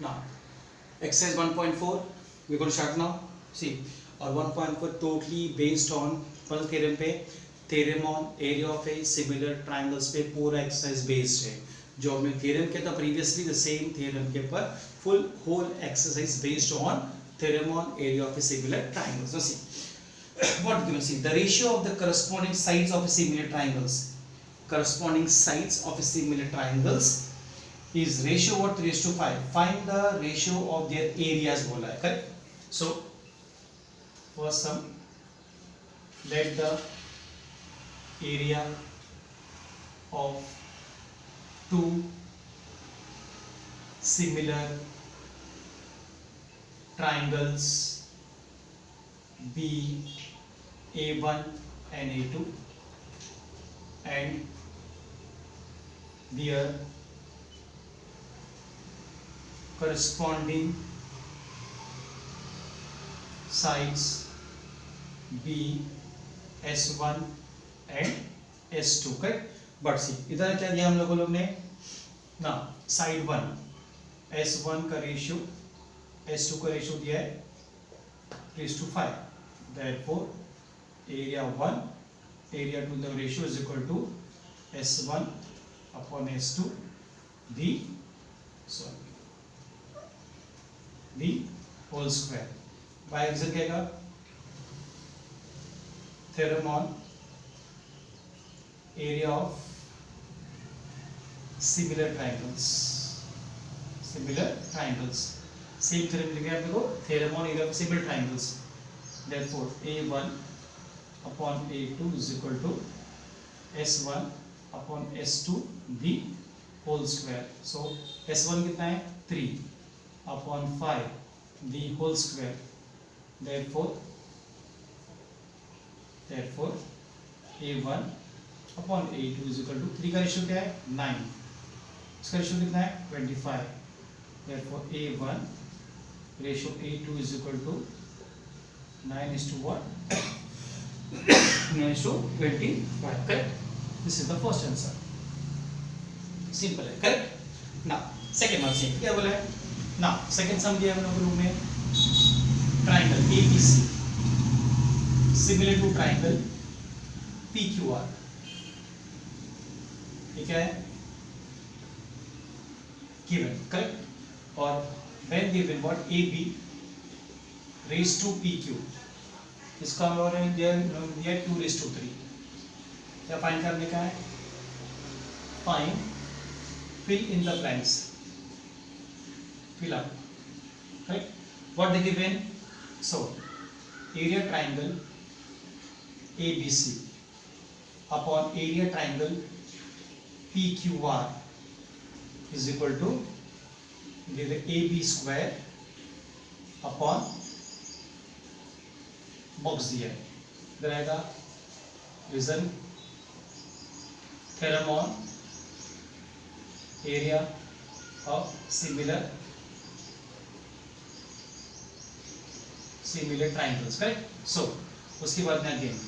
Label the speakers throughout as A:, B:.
A: Now, exercise 1.4, we're going to start now. See, और 1.4 totally based on first theorem पे, theorem on area of a similar triangles पे पूरा exercise based है. जो हमने theorem किया था previously, the same theorem के ऊपर full whole exercise based on theorem on area of a similar triangles. So see, what do you see? The ratio of the corresponding sides of a similar triangles, corresponding sides of a similar triangles is ratio what? Raised to 5. Find the ratio of their areas बोला है, correct? So first sum, let the area of two similar triangles be A1 and A2 and their corresponding sides be S1 and S2, correct? But see, इधर क्या दिया हम लोगों ने ना, side 1 S1 का रेशियो S2 का रेशियो दिया है raise to 5. Therefore area 1 area 2 the ratio is equal to S1 upon S2 the whole square. by exam क्या theorem on area of similar triangles. Same theorem लिखे आप देखो, theorem on area of similar triangles. Therefore A1 upon A2 is equal to S1 upon S2 the whole square. So S1 कितना है 3 upon 5 the whole square. Therefore A1 upon A2 is equal to 3 का ratio क्या है 9, इसका ratio कितना है 25. Therefore A1 ratio A2 is equal to 9 is to what 9 is to 25, correct? This is the first answer. Simple है, correct? Now second one see क्या बोला है. Now second sum दिया हम लोग रूम में, triangle ABC similar to triangle PQR. ठीक है given, correct? और when given what AB raised to PQ, इसका हम लोगों ने दिया 2 raised to 3. क्या फाइंड करने का है? Find, fill in the blanks, fill up, correct? What they given? So area triangle ABC upon area triangle PQR is equal to the AB square upon box दिया है, इधर आएगा reason theorem on area of similar triangles, correct? So उसके बाद में again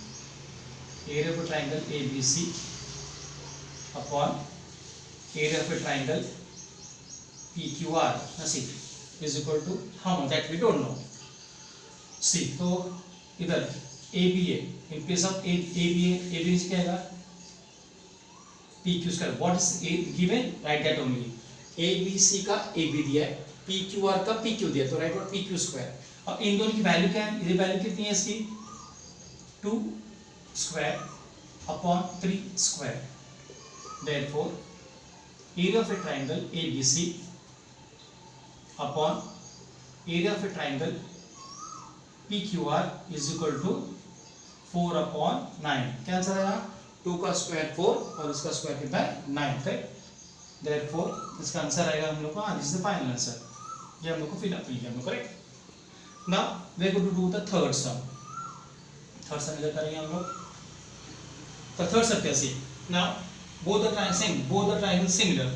A: area of a triangle ABC upon area of a triangle PQR is equal to how much, that we don't know. See, तो इधर ABA in place of ABA क्या आएगा PQ square. What is given? Write that only. ABC का AB दिया है, PQR का PQ दिया, तो write what PQ square. अब इन दोनों की वैल्यू क्या है? ये वैल्यू कितनी है इसकी 2 square upon 3 square. Therefore area of a triangle ABC upon area of a triangle PQR is equal to 4 upon 9. क्या आंसर आया? 2 का स्क्वायर 4 और इसका स्क्वायर कितना है 9, राइट? Therefore इसका आंसर आएगा हम लोग को, this is the final answer. ये हम लोग को फिल अप किया हम लोग, correct? Now we are going to do the third sum. Third sum इधर करेंगे हम लोग. The third sum कैसे? Now both the triangles similar.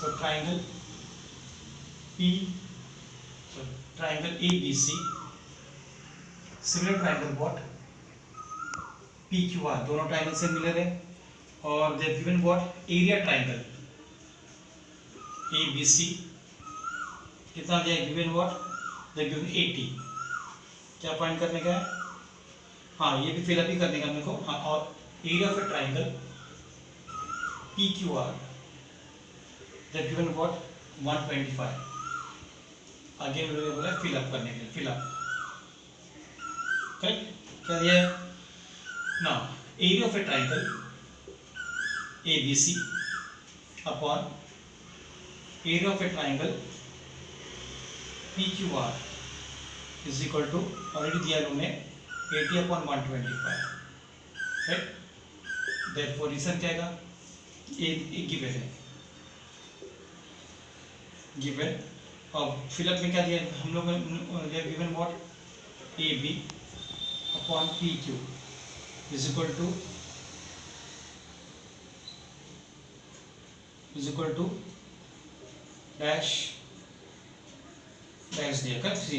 A: So triangle ABC similar triangle what? PQR, दोनों ट्राइंगल सिमिलर है और they have given what? Area triangle ABC कितना दिया है, गिवन व्हाट, द गिवन 80, क्या फाइंड करने का है, हाँ ये भी फिलअप ही करने का मेरे को, हाँ, और area of a triangle P Q are the given what 125, again मैंने बोला फिलअप करने के लिए, फिलअप, करेक्ट, क्या दिया है, now area of a triangle A B C upon area of a triangle P Q R is equal to, already दिया है उन्होंने, 80 अपॉन 125, राइट, देयरफॉर रीजन क्या आएगा, ए गिवन है, गिवन, और फिलअप में क्या दिया हम लोग ने, given what A B upon P Q is equal to dash dash दिया, correct, see,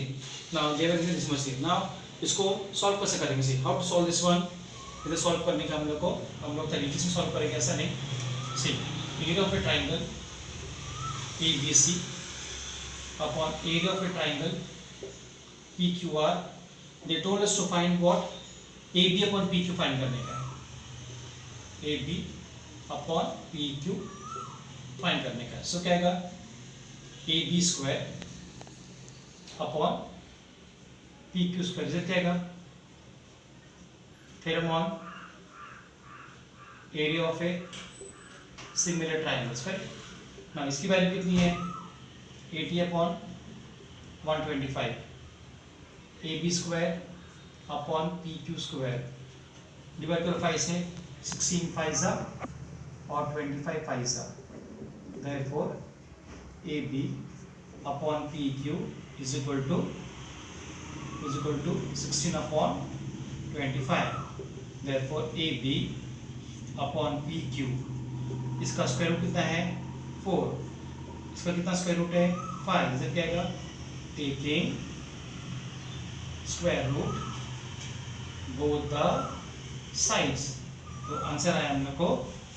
A: now given this much, now इसको सॉल्व कैसे करेंगे, see how to solve this one, इधर सॉल्व करने का हम लोग तरीके से सॉल्व करेंगे, ऐसा नहीं, see area of a triangle A B C upon area of a triangle P Q R, they told us to find what A B upon P Q find करने का है, A B upon P Q find करने का है, so क्या आएगा, A B square upon P Q square, result क्या आएगा, theorem on area of a similar triangles, correct, ना इसकी वैल्यू कितनी है, 80 upon 125, A B square upon P Q square, divide करो 5 से, 16 5 और 25 5, therefore A B upon P Q is equal to 16 upon 25, therefore AB upon PQ, इसका square root कितना है 4, इसका कितना स्क्वायर रूट है 5, इसे क्या आएगा, taking square root both the sides, तो आंसर आया हम लोग को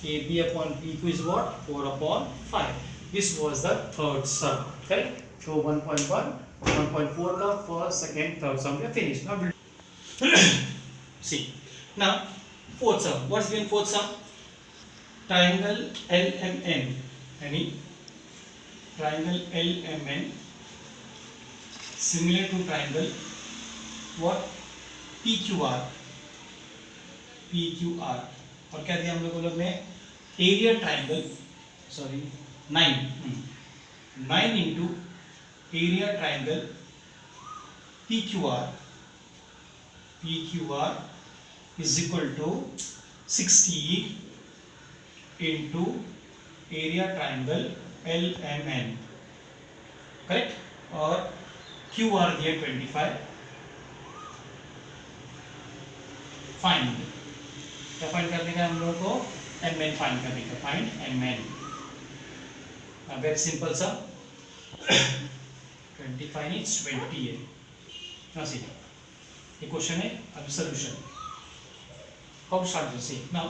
A: AB upon PQ is what 4 upon 5, this was the third sum, correct, so 1.1 1.4 का first second third some we are finished, now see now fourth sum, what's been fourth sum, triangle LMN, any triangle LMN similar to triangle what PQR, और क्या दिया हम लोग ने, area triangle, sorry 9 into area triangle PQR is equal to 60 into area triangle LMN, correct, और QR दिया 25, find, क्या find करने का हम लोगों को, MN फाइंड करने का, फाइंड MN, वेरी सिंपल सा, 25 is 20 है, now see ये क्वेश्चन है, अब solution, how start this, see now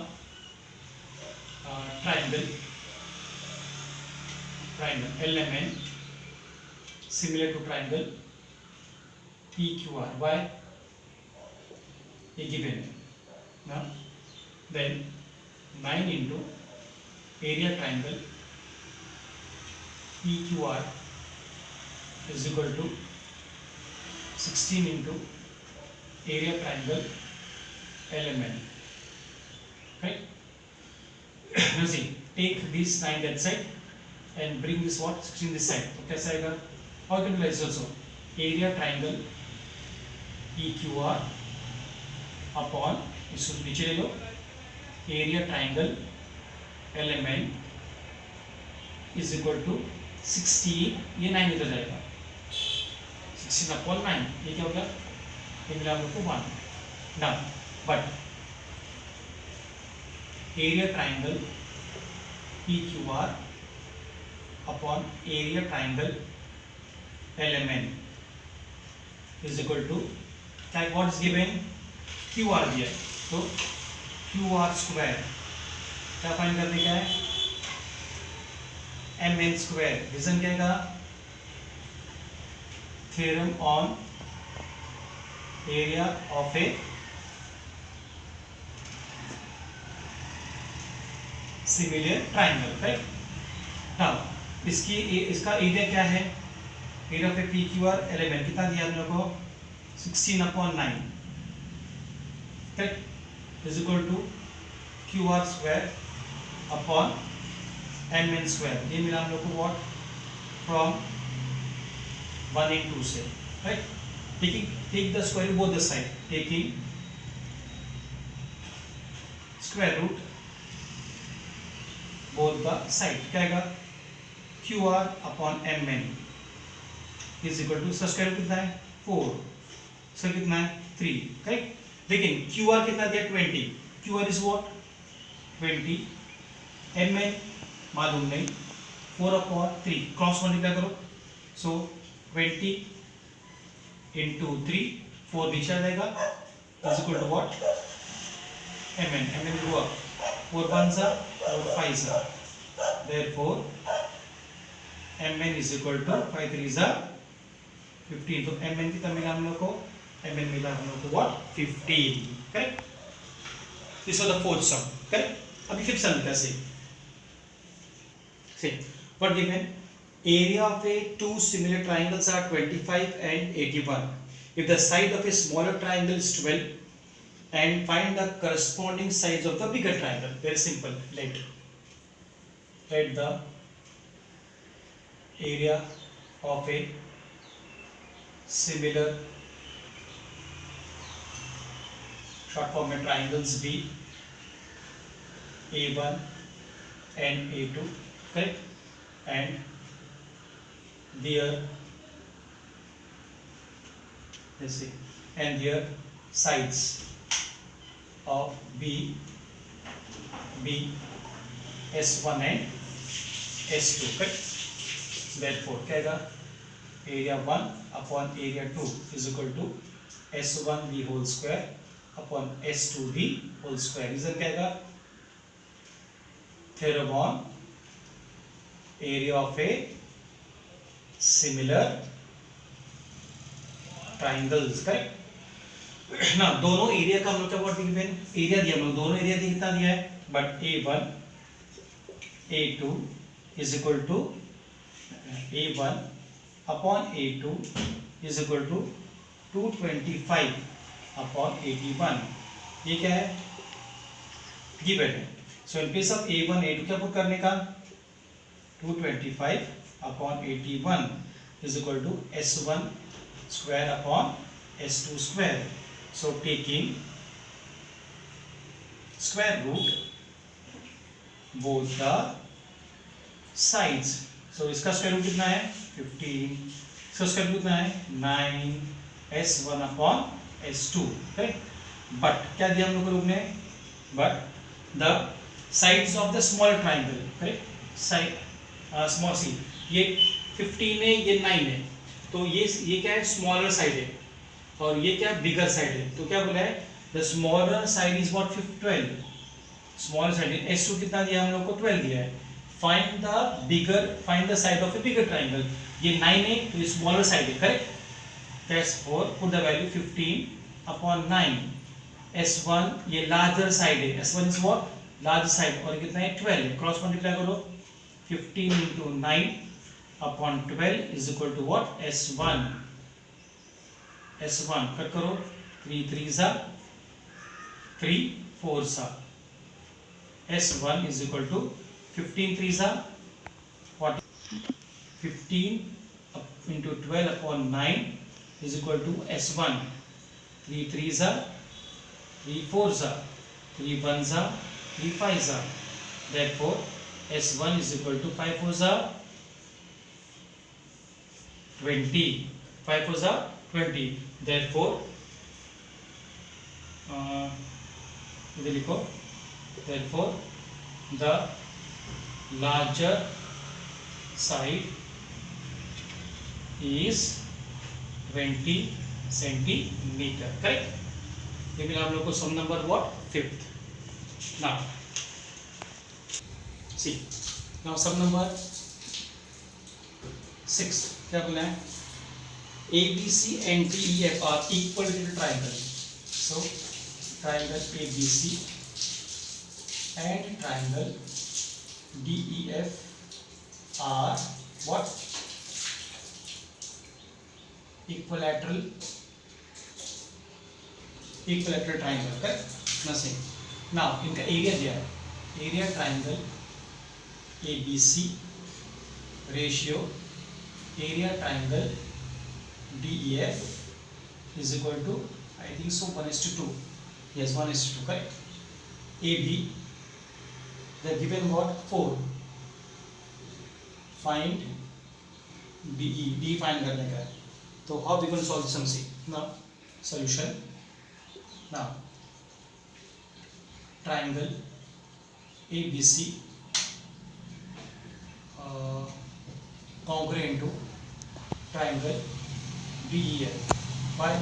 A: triangle LMN similar to triangle PQR, why, ये given है, now then 9 into area triangle PQR is equal to 16 into area triangle LMN, right, now see take this 9 that side and bring this what 16 this side, तो कैसा आएगा, how can we write also area triangle PQR upon, इसको नीचे ले लो, area triangle LMN is equal to 16, ये 9 इधर जाएगा, 16 upon 9, ये क्या होगा, ये मिला हम लोग को 1, now but area triangle PQR upon area triangle LMN is equal to, what is given, QR दिया, तो QR स्क्वायर क्या फाइंड करने का है, MN स्क्वायर, रीजन क्या है, theorem on area of a similar triangle, right? now इसका area क्या है? Area of a P Q R element कितना दिया हम लोग को? 16/9, correct, is equal to Q R square upon M N square. ये मिला हम लोग को व्हाट? फ्रॉम 1 and 2 से, right? take the square root both the side, taking square root both the side, क्या आएगा? Q R upon M N is equal to, square root कितना है? 4, सर कितना है? 3, करेक्ट। लेकिन क्यू आर कितना दिया? 20, Q R is what? 20, M N मालूम नहीं, 4/3, क्रॉस मल्टीप्लाई करो, सो 20 into 3, 4 नीचे आ जाएगा, is equal to what? M N हुआ 4 1 सा 4 5 सा, therefore M N is equal to 5 3 सा 15। तो एम एन कितना मिला हम लोग को? एम एन मिला हम लोग को what? 15, correct. This was the fourth some, correct. अभी फिफ्थ सम कैसे? See what given? Area of a two similar triangles are 25 and 81. If the side of a smaller triangle is 12, and find the corresponding sides of the bigger triangle. Very simple. Let the area of a similar short form triangles be A1 and A2, correct? And their, let's see, and their sides of B S1 and S2, correct? Therefore क्या आएगा? area 1 upon area 2 is equal to S1 B whole square upon S2 B whole square। Reason क्या आएगा? theorem on area of a similar triangles, correct? ना दोनों area का हम लोग क्या व्हाट गिवन? एरिया दिया हम लोग, दोनों एरिया कितना दिया है? But A1 A2 is equal to A1 upon A2 is equal to 225 upon 81। ये क्या है? गिवन है। सो in case of A1 A2 क्या पुट करने का? 225 upon 81 is equal to S1 square upon S2 square। So taking square root both the sides, so इसका square root कितना है? 15, इसका स्क्वायर रूट कितना है? 9 S1 upon S2, correct. But क्या दिया हम लोग को रूट ने? But the sides of the small triangle, correct? Side small C, ये 15 है, ये 9 है, तो ये क्या है? स्मॉलर साइड है, और ये क्या? बिगर साइड है। तो क्या बोला है? The smaller side is what? 12, smaller side. S2 कितना दिया हम लोग को? 12 दिया है। Find the side of A bigger triangle. ये 9 है, तो ये स्मॉलर साइड है, correct? Therefore put the value 15 upon 9। S1 ये लार्जर साइड है, S1 is what? Large side, और कितना है? 12 है। क्रॉस मल्टीप्लाई करो, 15 into 9 upon 12 is equal to what? S1 cut करो, 3 3 सा 3 4 सा, S1 is equal to 15 3 सा what? 15 into 12 upon 9 is equal to S1, 3 3 सा 3 4 सा 3 1 सा 3 5 सा, therefore S1 is equal to 5 4 सा 20, 5 4 सा 20, therefore इधर लिखो, therefore the larger side is 20 centimeter, correct? ये मिला हम लोग को some number what? 5th। now see, now sum number 6 क्या बोला है? ABC and DEF are equal to the triangle. So triangle ABC and triangle DEF are what? Equilateral triangle, correct? Nothing. Now इनका area दिया है, area triangle ABC ratio area triangle DEF is equal to, I think so, 1:2. Yes, 1:2, correct? AB, they are given what? 4. Find DE, D find करने का है. तो how we going to solve this sum? See now solution. Now triangle ABC congruent to triangle DEF. Why?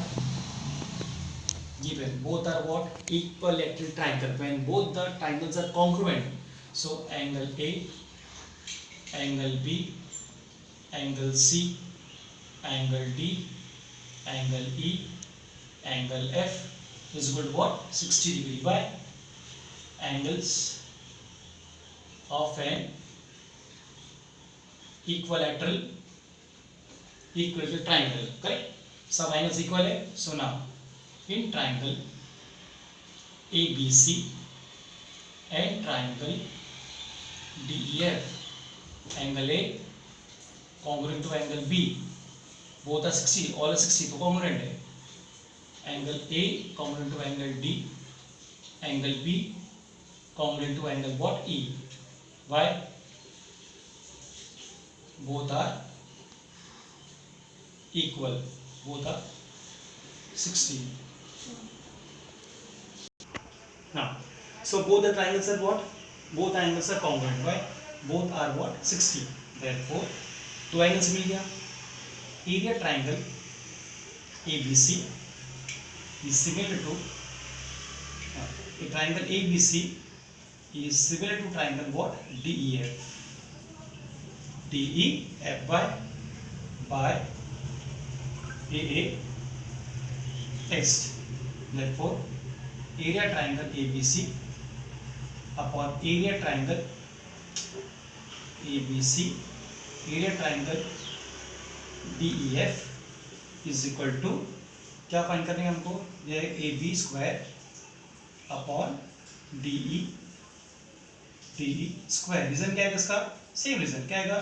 A: Given both are what? Equilateral triangle. When both the triangles are congruent, so angle A, angle B, angle C, angle D, angle E, angle F is equal to what? 60 degree. Why? Angles of an equilateral triangle, correct? Some angles equal है. So now in triangle ABC and triangle DEF, angle A congruent to angle B, both are 60, all are 60, तो congruent है. Angle A congruent to angle D, angle B congruent to angle what? E. Why? Both are equal, both are 60. Now, so both the triangles are what? Both angles are congruent. Why? Both are what? 60. Therefore, two angles मिल गया. Area triangle ABC is similar to a triangle ABC is similar to triangle what? DEF. DEF by AA text. Therefore, area triangle ABC upon area triangle ABC, area triangle DEF is equal to, क्या find करने हैं हमको? यह AB square upon DE square. Reason क्या है इसका? Same reason. क्या आएगा?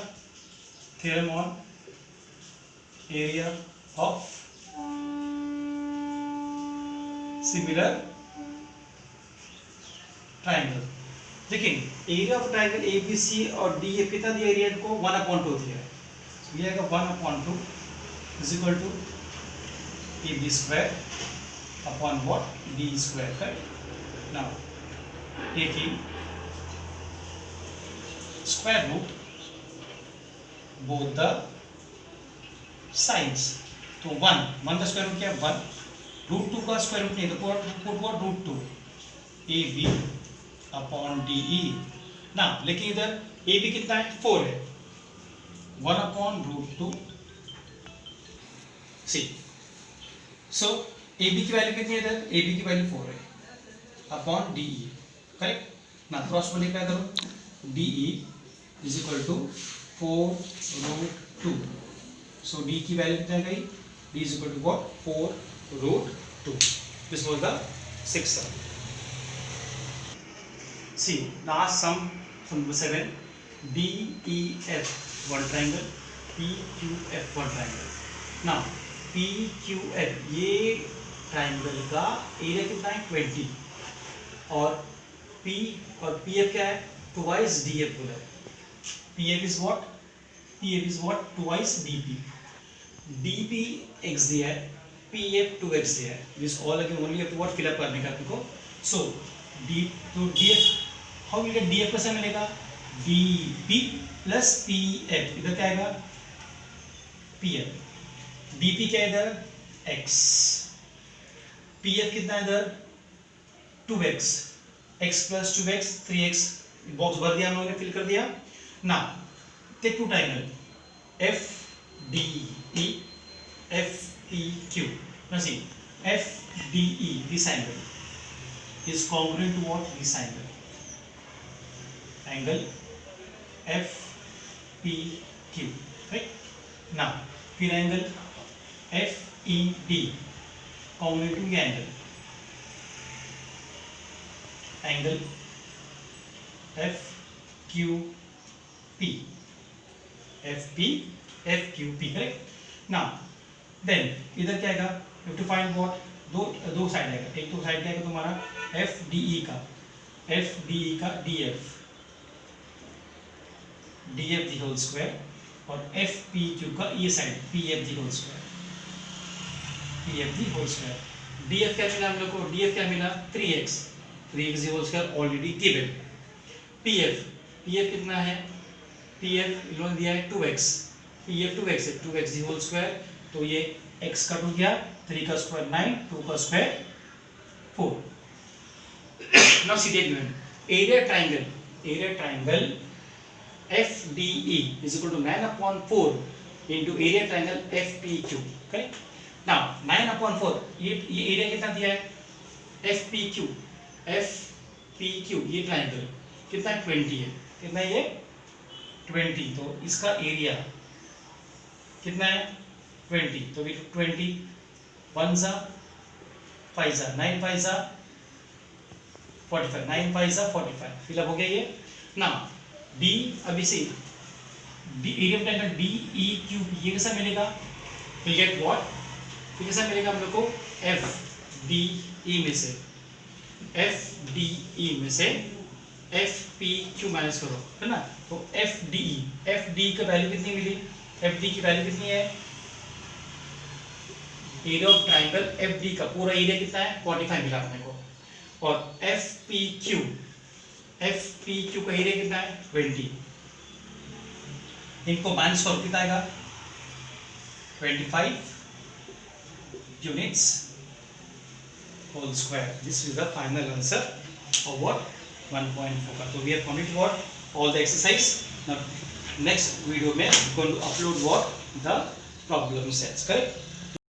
A: Theorem on area of similar triangle. देखिए एरिया ऑफ ट्राइंगल ABC और DEF कितना दिया एरिया को? 1/2 दिया है. ये आएगा 1/2 is equal to AB square upon what? DE square. Correct. Now taking square root both the sides. तो 1 का स्क्वायर रूट क्या है? 1. √2 का स्क्वायर रूट नहीं, तो put what? √2 AB upon DE. ना लेकिन इधर AB कितना है? 4 है. 1/√2. सी सो AB की वैल्यू कितनी है इधर? AB की वैल्यू 4 है अपॉन DE. करेक्ट. ना क्रॉस मल्टीप्लाई करो. DE is equal to 4√2. So D की वैल्यू कितना गई? D is equal to what? 4√2. This was the 6th sum. See last sum number 7. DEF one triangle, PQF one triangle. Now PQF ये triangle का area कितना है? 20. और P और PF क्या है? Twice DF बोला है. PF is what? Twice DP. DP x दिया है, PF 2x दिया है. This all again only have to what? Fill up करने का आपको. So DF how will get DF कैसे मिलेगा? DP plus PF. इधर क्या आएगा? PF. DP क्या है इधर? x. PF कितना है इधर? 2x. x plus 2x 3x. Box भर दिया हम लोगों ने, फिल कर दिया. Now take two triangle FDE, F Q. Now see, FDE, this angle is congruent to what? This angle. Angle FPQ, right? Now फिर एंगल FED कॉन्ग्रुएंट टू ये angle FQP, FQP, correct. Now then इधर क्या आएगा? You have to find what, दो side आएगा. एक तो side क्या आएगा तुम्हारा FDE का DF दी होल स्क्वायर, और FPQ का ये side PF the whole square. DF क्या मिला हम लोग को? DF क्या मिला? 3x the whole square already given. PF कितना है? PF इन्होंने दिया है 2x. PF 2x है, 2x दी होल स्क्वायर, तो ये x कट हो गया, 3 का स्क्वायर 9, 2 का square 4. Now see the given area triangle FDE is equal to 9/4 into area triangle FPQ, correct? Now 9/4 ये एरिया कितना दिया है? FPQ ये ट्रायंगल कितना है? 20 है. कितना है ये? 20. तो इसका एरिया कितना है? 20. तो 20 1 जा 5 जा 9 5 जा 45, 9 5 जा 45. फिलअप हो गया ये. नाउ D, अभी से एरिया ट्रायंगल DEQ ये कैसा मिलेगा? Will get what? ये कैसा मिलेगा हम लोग को? FDE में से FPQ माइनस करो, है ना. तो FDE का वैल्यू कितनी मिली? FD की वैल्यू कितनी है? एरिया ऑफ ट्रायंगल FD का पूरा एरिया कितना है? 45 मिला अपने को. और FPQ का एरिया कितना है? 20. इनको माइनस करो, कितना आएगा? 25 units whole square. This is the final answer of what? 1.4. So we have completed what? All the exercise. Now next video में going to upload what? The problem sets, correct?